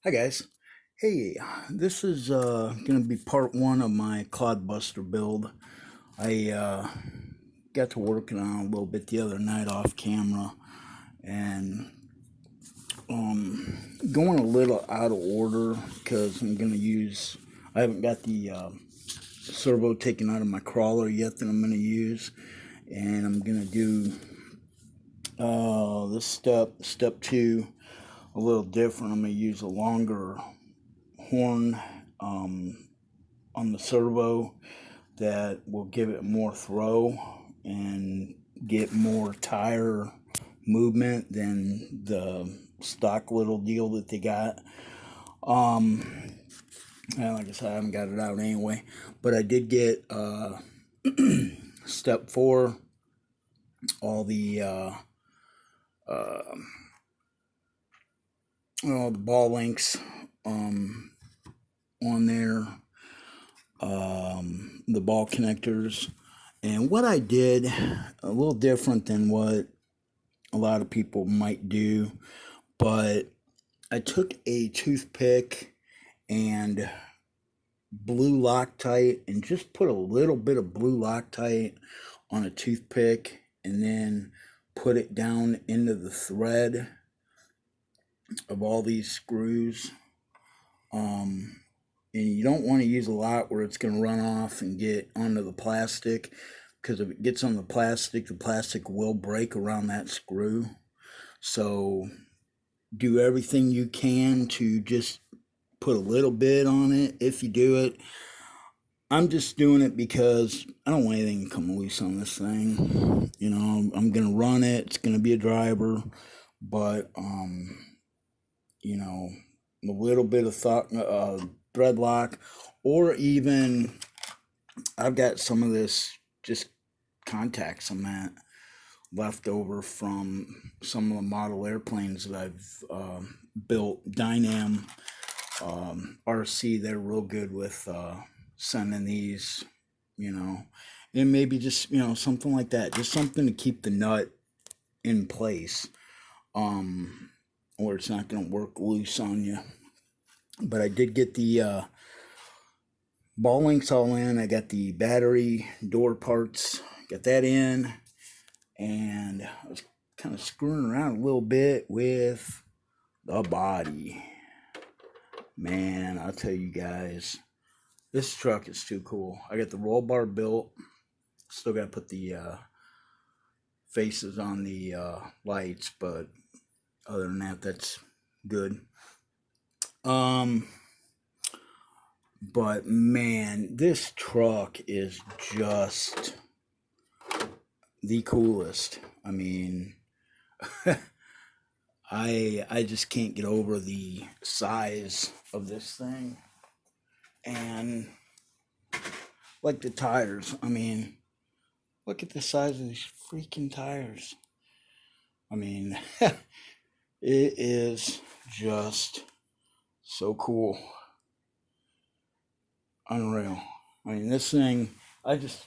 Hi guys. Hey, this is gonna be part one of my Clod Buster build. I got to working on it a little bit the other night off camera, and going a little out of order because I'm gonna use. I haven't got the servo taken out of my crawler yet that I'm gonna use, and I'm gonna do this step two, a little different. I'm gonna use a longer horn on the servo that will give it more throw and get more tire movement than the stock little deal that they got. Um, and like I said, I haven't got it out anyway, but I did get step four, all uh, the ball links on there, the ball connectors. And what I did, a little different than what a lot of people might do, but I took a toothpick and blue Loctite and just put a little bit of blue Loctite on a toothpick and then put it down into the thread of all these screws. And you don't want to use a lot where it's going to run off and get onto the plastic, because if it gets on the plastic will break around that screw. So do everything you can to just put a little bit on it if you do it. I'm just doing it because I don't want anything to come loose on this thing. You know, I'm going to run it. It's going to be a driver, but you know, a little bit of thought, thread lock, or even I've got some of this just contact cement left over from some of the model airplanes that I've built. Dynam RC, they're real good with sending these, you know, and maybe just, something like that, just something to keep the nut in place, um, or it's not going to work loose on you. But I did get the ball links all in. I got the battery door parts, got that in, and I was kind of screwing around a little bit with the body. Man, I'll tell you guys, this truck is too cool. I got the roll bar built. Still got to put the faces on the lights, but other than that, that's good. Um, but man, this truck is just the coolest. I mean, I just can't get over the size of this thing, and like the tires. I mean, look at the size of these freaking tires. I mean, it is just so cool, unreal. I mean, this thing, I just,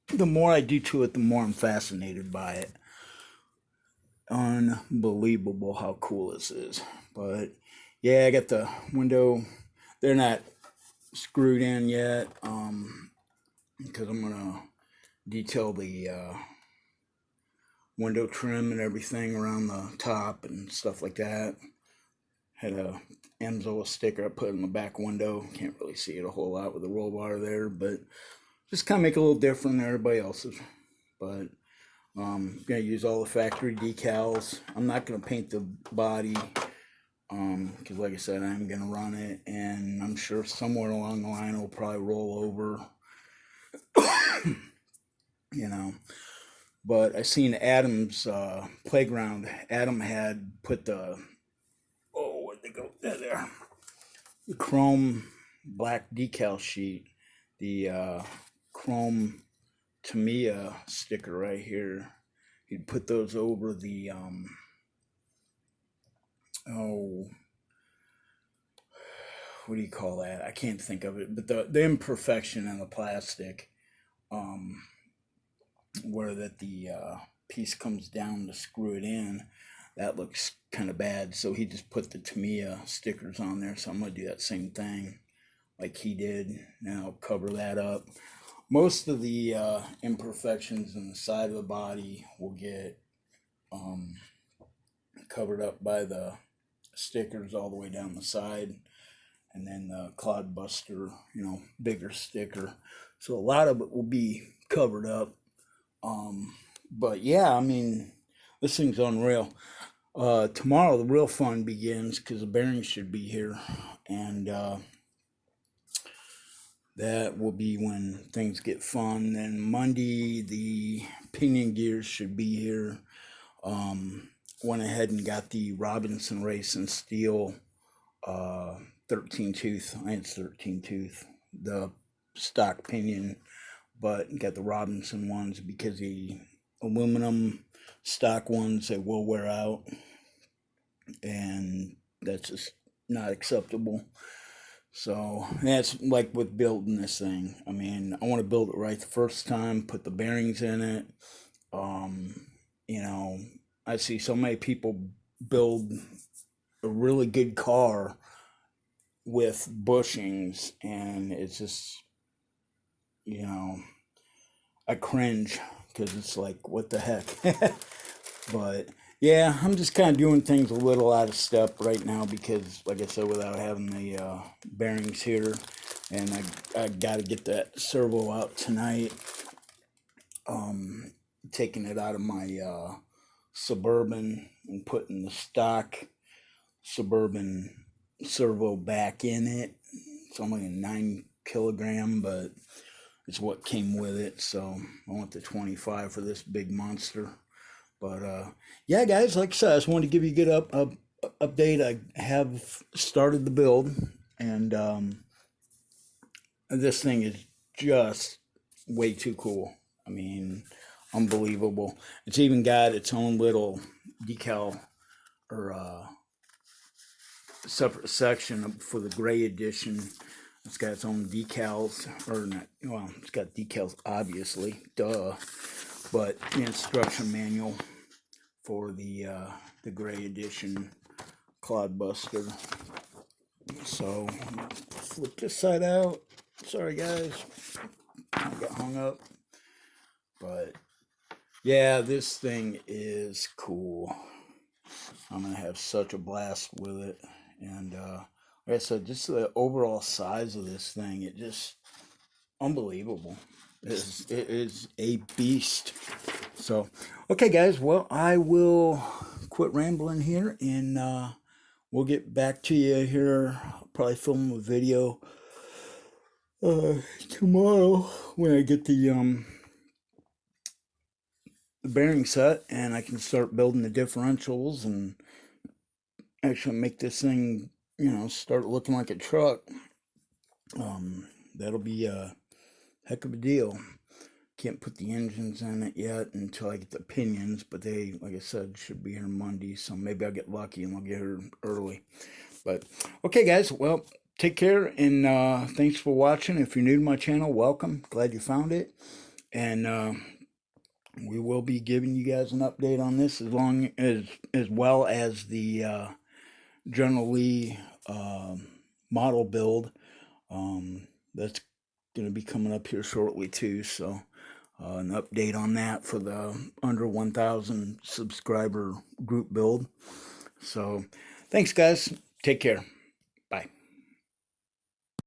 the more I do to it, the more I'm fascinated by it. Unbelievable how cool this is. But yeah, I got the window. They're not screwed in yet, because I'm gonna detail the window trim and everything around the top and stuff like that. Had a Amzoa sticker I put in the back window. Can't really see it a whole lot with the roll bar there, but just kind of make it a little different than everybody else's. But gonna use all the factory decals. I'm not gonna paint the body, because like I said, I'm gonna run it, and I'm sure somewhere along the line it'll probably roll over, you know. But I seen Adam's playground. Adam had put the, oh, where'd they go? There, the chrome black decal sheet, the chrome Tamiya sticker right here. He'd put those over the oh, what do you call that? I can't think of it, but the imperfection in the plastic, um, where that the piece comes down to screw it in. that looks kind of bad. So he just put the Tamiya stickers on there. So I'm going to do that same thing like he did. Now I'll cover that up. Most of the imperfections in the side of the body will get covered up by the stickers all the way down the side, and then the Clod Buster, bigger sticker. So a lot of it will be covered up. But yeah, I mean, this thing's unreal. Tomorrow the real fun begins because the bearings should be here, and that will be when things get fun. Then Monday the pinion gears should be here. Went ahead and got the Robinson Racing Steel 13 tooth. I think it's 13 tooth, the stock pinion, but got the Robinson ones because the aluminum stock ones, they will wear out, and that's just not acceptable. So that's like with building this thing. I mean, I want to build it right the first time, put the bearings in it. You know, I see so many people build a really good car with bushings, and it's just, I cringe because it's like, what the heck? But yeah, I'm just kind of doing things a little out of step right now because, like I said, without having the bearings here, and I got to get that servo out tonight. Taking it out of my Suburban and putting the stock Suburban servo back in it. It's only a 9 kilogram, but it's what came with it. So I want the 25 for this big monster. But yeah, guys, like I said, I just wanted to give you a good update. I have started the build, and this thing is just way too cool. I mean, unbelievable. It's even got its own little decal or separate section for the gray edition. It's got its own decals, or not, well, it's got decals, obviously, duh, but the instruction manual for the gray edition Clod Buster. So, flip this side out. Sorry, guys, I got hung up. But, yeah, this thing is cool. I'm going to have such a blast with it. And, like I said, just the overall size of this thing, it just unbelievable. It is a beast. So, okay, guys, well, I will quit rambling here, and we'll get back to you here. I'll probably film a video tomorrow when I get the bearing set, and I can start building the differentials and actually make this thing, start looking like a truck. That'll be a heck of a deal. Can't put the engines in it yet until I get the pinions, but they, like I said, should be here Monday, so maybe I'll get lucky and I'll get here early. But okay, guys, well, take care, and thanks for watching. If you're new to my channel, welcome. Glad you found it. And we will be giving you guys an update on this as well as the General Lee model build. That's going to be coming up here shortly too, so an update on that for the under 1,000 subscriber group build. So thanks, guys. Take care. Bye.